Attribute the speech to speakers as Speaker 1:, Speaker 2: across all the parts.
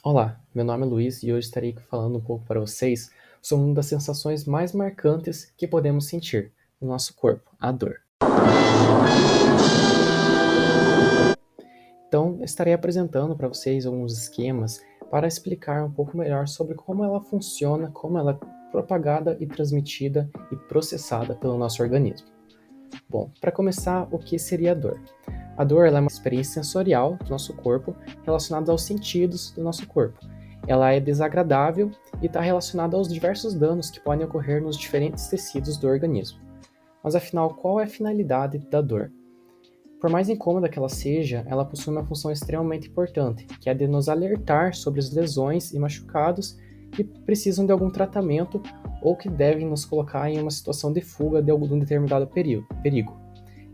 Speaker 1: Olá, meu nome é Luiz e hoje estarei falando um pouco para vocês sobre uma das sensações mais marcantes que podemos sentir no nosso corpo, a dor. Então, estarei apresentando para vocês alguns esquemas para explicar um pouco melhor sobre como ela funciona, como ela é propagada e transmitida e processada pelo nosso organismo. Bom, para começar, o que seria a dor? A dor ela é uma experiência sensorial do nosso corpo relacionada aos sentidos do nosso corpo. Ela é desagradável e está relacionada aos diversos danos que podem ocorrer nos diferentes tecidos do organismo. Mas afinal, qual é a finalidade da dor? Por mais incômoda que ela seja, ela possui uma função extremamente importante, que é a de nos alertar sobre as lesões e machucados que precisam de algum tratamento ou que devem nos colocar em uma situação de fuga de algum determinado perigo.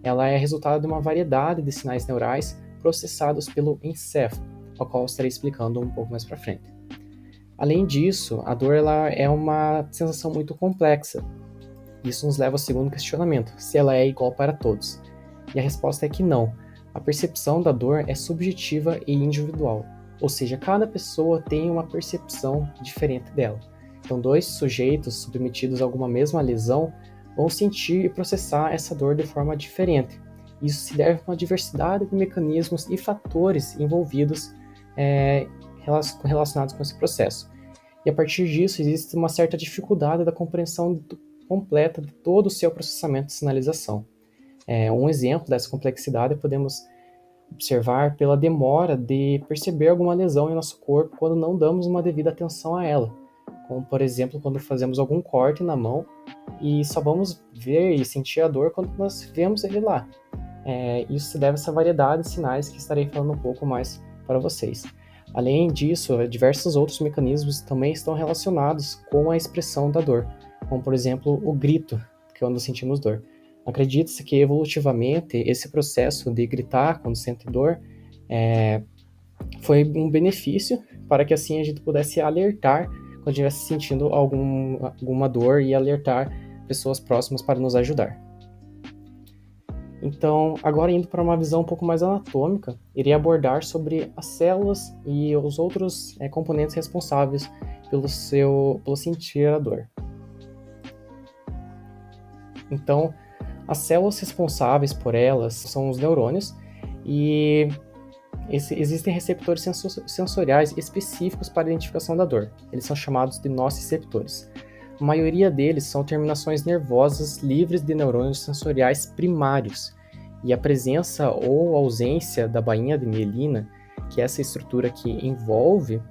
Speaker 1: Ela é resultado de uma variedade de sinais neurais processados pelo encéfalo, ao qual eu estarei explicando um pouco mais para frente. Além disso, a dor ela é uma sensação muito complexa. Isso nos leva ao segundo questionamento, se ela é igual para todos. E a resposta é que não. A percepção da dor é subjetiva e individual, ou seja, cada pessoa tem uma percepção diferente dela. Então, dois sujeitos submetidos a alguma mesma lesão vão sentir e processar essa dor de forma diferente. Isso se deve a uma diversidade de mecanismos e fatores envolvidos relacionados com esse processo. E a partir disso, existe uma certa dificuldade da compreensão completa de todo o seu processamento de sinalização. Um exemplo dessa complexidade podemos observar pela demora de perceber alguma lesão em nosso corpo quando não damos uma devida atenção a ela, como por exemplo quando fazemos algum corte na mão e só vamos ver e sentir a dor quando nós vemos ele lá. Isso se deve a essa variedade de sinais que estarei falando um pouco mais para vocês. Além disso, diversos outros mecanismos também estão relacionados com a expressão da dor, como por exemplo o grito, que é quando sentimos dor. Acredita-se que evolutivamente esse processo de gritar quando sente dor foi um benefício para que assim a gente pudesse alertar quando estivesse sentindo alguma dor e alertar pessoas próximas para nos ajudar. Então, agora indo para uma visão um pouco mais anatômica, irei abordar sobre as células e os outros componentes responsáveis pelo sentir a dor. Então, as células responsáveis por elas são os neurônios e existem receptores sensoriais específicos para a identificação da dor. Eles são chamados de nociceptores. A maioria deles são terminações nervosas livres de neurônios sensoriais primários, e a presença ou ausência da bainha de mielina, que é essa estrutura que envolve,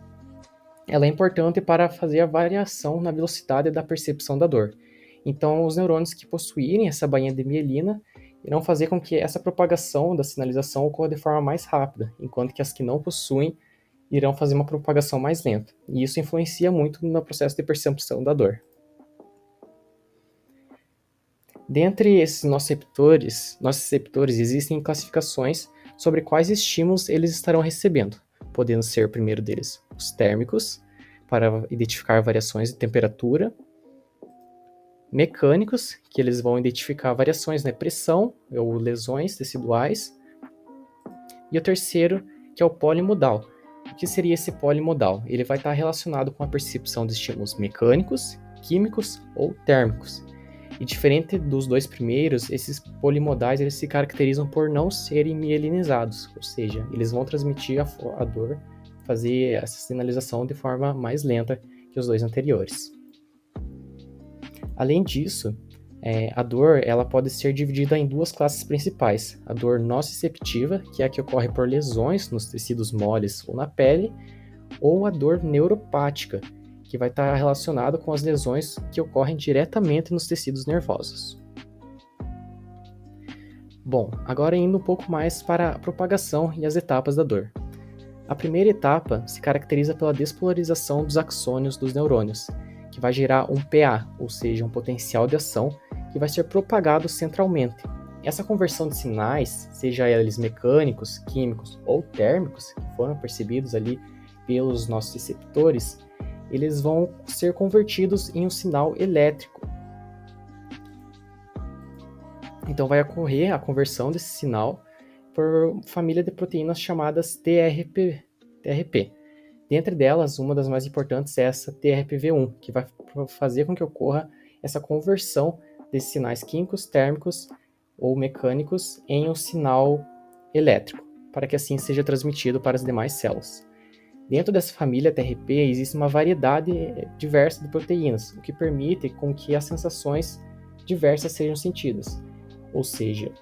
Speaker 1: ela é importante para fazer a variação na velocidade da percepção da dor. Então, os neurônios que possuírem essa bainha de mielina irão fazer com que essa propagação da sinalização ocorra de forma mais rápida, enquanto que as que não possuem irão fazer uma propagação mais lenta. E isso influencia muito no processo de percepção da dor. Dentre esses nociceptores existem classificações sobre quais estímulos eles estarão recebendo, podendo ser o primeiro deles os térmicos, para identificar variações de temperatura, mecânicos, que eles vão identificar variações na pressão ou lesões teciduais, e o terceiro, que é o polimodal. O que seria esse polimodal? Ele vai estar relacionado com a percepção de estímulos mecânicos, químicos ou térmicos. E diferente dos dois primeiros, esses polimodais eles se caracterizam por não serem mielinizados, ou seja, eles vão transmitir a dor, fazer essa sinalização de forma mais lenta que os dois anteriores. Além disso, a dor ela pode ser dividida em duas classes principais. A dor nociceptiva, que é a que ocorre por lesões nos tecidos moles ou na pele, ou a dor neuropática, que vai estar relacionado com as lesões que ocorrem diretamente nos tecidos nervosos. Bom, agora indo um pouco mais para a propagação e as etapas da dor. A primeira etapa se caracteriza pela despolarização dos axônios dos neurônios, que vai gerar um PA, ou seja, um potencial de ação, que vai ser propagado centralmente. Essa conversão de sinais, seja eles mecânicos, químicos ou térmicos, que foram percebidos ali pelos nossos receptores, eles vão ser convertidos em um sinal elétrico. Então vai ocorrer a conversão desse sinal por família de proteínas chamadas TRP, Dentre delas, uma das mais importantes é essa TRPV1, que vai fazer com que ocorra essa conversão desses sinais químicos, térmicos ou mecânicos em um sinal elétrico, para que assim seja transmitido para as demais células. Dentro dessa família TRP existe uma variedade diversa de proteínas, o que permite com que as sensações diversas sejam sentidas. Ou seja,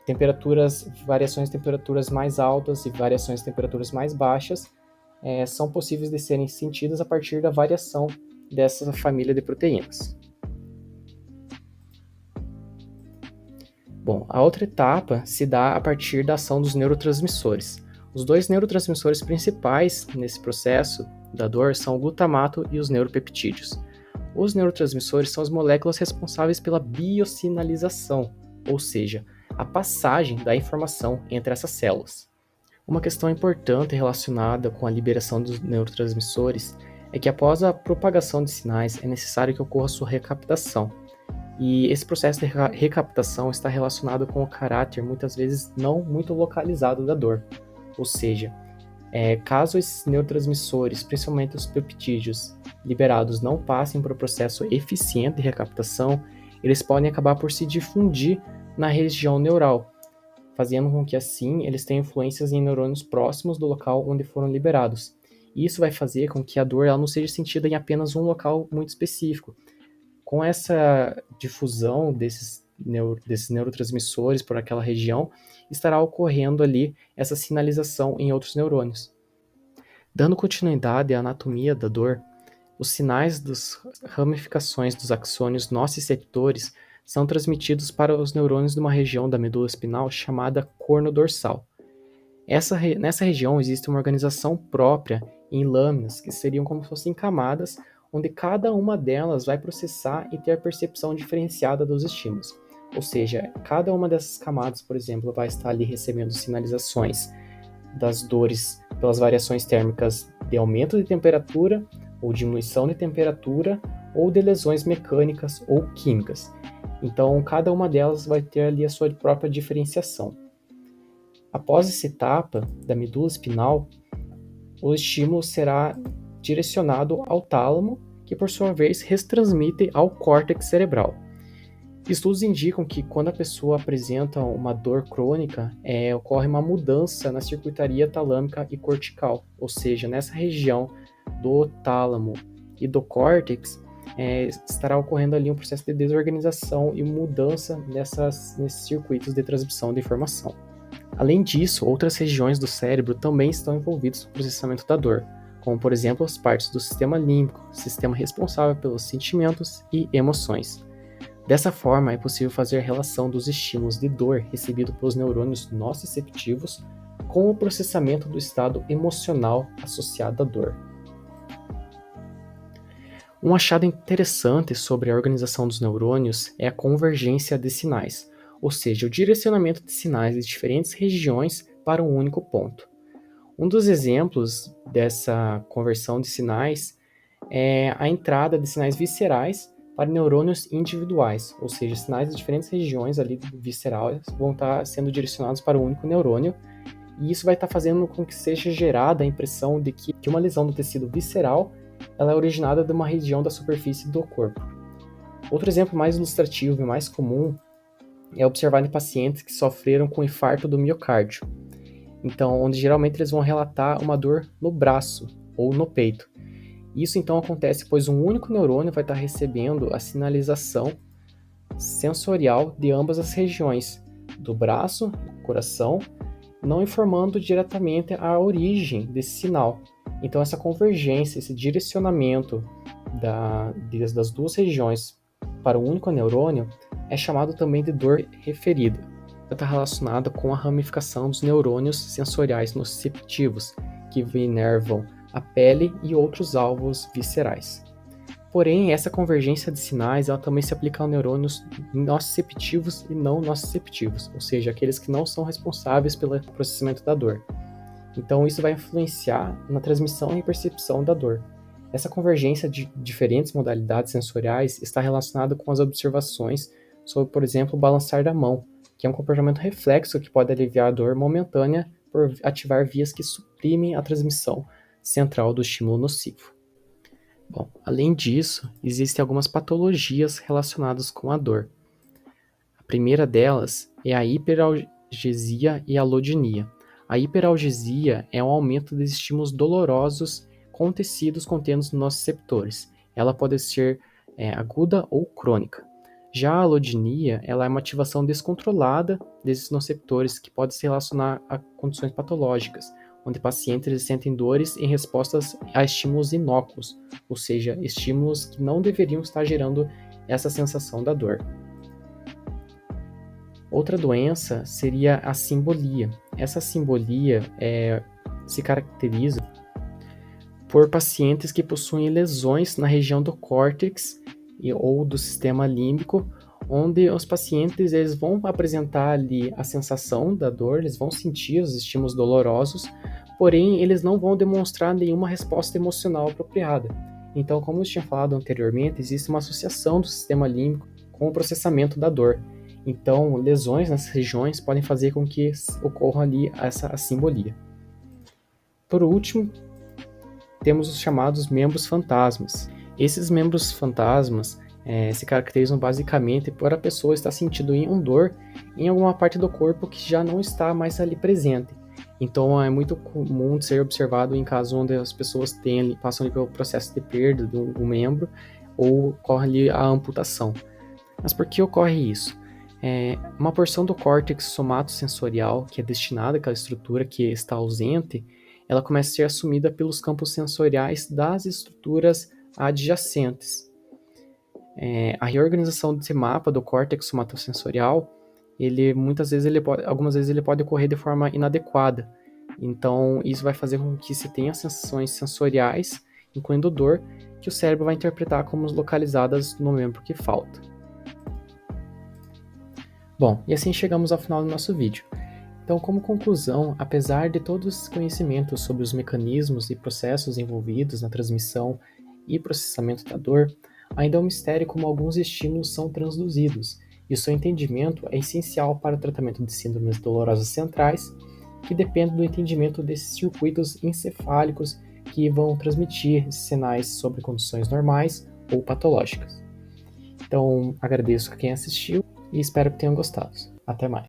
Speaker 1: variações de temperaturas mais altas e variações de temperaturas mais baixas são possíveis de serem sentidas a partir da variação dessa família de proteínas. Bom, a outra etapa se dá a partir da ação dos neurotransmissores. Os dois neurotransmissores principais nesse processo da dor são o glutamato e os neuropeptídeos. Os neurotransmissores são as moléculas responsáveis pela biosinalização, ou seja, a passagem da informação entre essas células. Uma questão importante relacionada com a liberação dos neurotransmissores é que após a propagação de sinais é necessário que ocorra sua recaptação. E esse processo de recaptação está relacionado com o caráter muitas vezes não muito localizado da dor. Ou seja, caso esses neurotransmissores, principalmente os peptídeos liberados, não passem por um processo eficiente de recaptação, eles podem acabar por se difundir na região neural, fazendo com que assim eles tenham influências em neurônios próximos do local onde foram liberados. E isso vai fazer com que a dor ela não seja sentida em apenas um local muito específico. Com essa difusão desses neurotransmissores por aquela região, estará ocorrendo ali essa sinalização em outros neurônios. Dando continuidade à anatomia da dor, os sinais das ramificações dos axônios nociceptores são transmitidos para os neurônios de uma região da medula espinal chamada corno dorsal. Nessa região existe uma organização própria em lâminas, que seriam como se fossem camadas, onde cada uma delas vai processar e ter a percepção diferenciada dos estímulos. Ou seja, cada uma dessas camadas, por exemplo, vai estar ali recebendo sinalizações das dores pelas variações térmicas de aumento de temperatura ou diminuição de temperatura ou de lesões mecânicas ou químicas. Então, cada uma delas vai ter ali a sua própria diferenciação. Após essa etapa da medula espinal, o estímulo será direcionado ao tálamo, que por sua vez retransmite ao córtex cerebral. Estudos indicam que quando a pessoa apresenta uma dor crônica, ocorre uma mudança na circuitaria talâmica e cortical, ou seja, nessa região do tálamo e do córtex, estará ocorrendo ali um processo de desorganização e mudança nesses circuitos de transmissão de informação. Além disso, outras regiões do cérebro também estão envolvidas no processamento da dor, como por exemplo as partes do sistema límbico, sistema responsável pelos sentimentos e emoções. Dessa forma, é possível fazer a relação dos estímulos de dor recebidos pelos neurônios nociceptivos com o processamento do estado emocional associado à dor. Um achado interessante sobre a organização dos neurônios é a convergência de sinais, ou seja, o direcionamento de sinais de diferentes regiões para um único ponto. Um dos exemplos dessa conversão de sinais é a entrada de sinais viscerais para neurônios individuais, ou seja, sinais de diferentes regiões ali viscerais vão estar sendo direcionados para um único neurônio, e isso vai estar fazendo com que seja gerada a impressão de que uma lesão do tecido visceral ela é originada de uma região da superfície do corpo. Outro exemplo mais ilustrativo e mais comum é observar em pacientes que sofreram com infarto do miocárdio. Então, onde geralmente eles vão relatar uma dor no braço ou no peito. Isso então acontece pois um único neurônio vai estar recebendo a sinalização sensorial de ambas as regiões, do braço, do coração, não informando diretamente a origem desse sinal. Então essa convergência, esse direcionamento das duas regiões para um único neurônio é chamado também de dor referida. Está relacionada com a ramificação dos neurônios sensoriais nociceptivos, que inervam a pele e outros alvos viscerais. Porém, essa convergência de sinais ela também se aplica a neurônios nociceptivos e não nociceptivos, ou seja, aqueles que não são responsáveis pelo processamento da dor. Então, isso vai influenciar na transmissão e percepção da dor. Essa convergência de diferentes modalidades sensoriais está relacionada com as observações sobre, por exemplo, o balançar da mão, que é um comportamento reflexo que pode aliviar a dor momentânea por ativar vias que suprimem a transmissão central do estímulo nocivo. Bom, além disso, existem algumas patologias relacionadas com a dor. A primeira delas é a hiperalgesia e a alodinia. A hiperalgesia é um aumento dos estímulos dolorosos com tecidos contendo os nociceptores. Ela pode ser aguda ou crônica. Já a alodinia, ela é uma ativação descontrolada desses nociceptores que pode se relacionar a condições patológicas, onde pacientes sentem dores em respostas a estímulos inócuos, ou seja, estímulos que não deveriam estar gerando essa sensação da dor. Outra doença seria a cimbolia. Essa cimbolia se caracteriza por pacientes que possuem lesões na região do córtex ou do sistema límbico, onde os pacientes eles vão apresentar ali a sensação da dor, eles vão sentir os estímulos dolorosos, porém eles não vão demonstrar nenhuma resposta emocional apropriada. Então, como eu tinha falado anteriormente, existe uma associação do sistema límbico com o processamento da dor. Então, lesões nessas regiões podem fazer com que ocorra ali essa cimbolia. Por último, temos os chamados membros fantasmas. Esses membros fantasmas se caracterizam basicamente por a pessoa estar sentindo uma dor em alguma parte do corpo que já não está mais ali presente. Então é muito comum de ser observado em casos onde as pessoas passam ali pelo processo de perda de um membro ou ocorre ali a amputação. Mas por que ocorre isso? Uma porção do córtex somatosensorial, que é destinada àquela estrutura que está ausente, ela começa a ser assumida pelos campos sensoriais das estruturas adjacentes. A reorganização desse mapa do córtex somatosensorial, algumas vezes ele pode ocorrer de forma inadequada. Então, isso vai fazer com que se tenha sensações sensoriais, incluindo dor, que o cérebro vai interpretar como localizadas no membro que falta. Bom, e assim chegamos ao final do nosso vídeo. Então, como conclusão, apesar de todos os conhecimentos sobre os mecanismos e processos envolvidos na transmissão e processamento da dor, ainda é um mistério como alguns estímulos são transduzidos, e o seu entendimento é essencial para o tratamento de síndromes dolorosas centrais, que dependem do entendimento desses circuitos encefálicos que vão transmitir esses sinais sobre condições normais ou patológicas. Então, agradeço a quem assistiu e espero que tenham gostado. Até mais.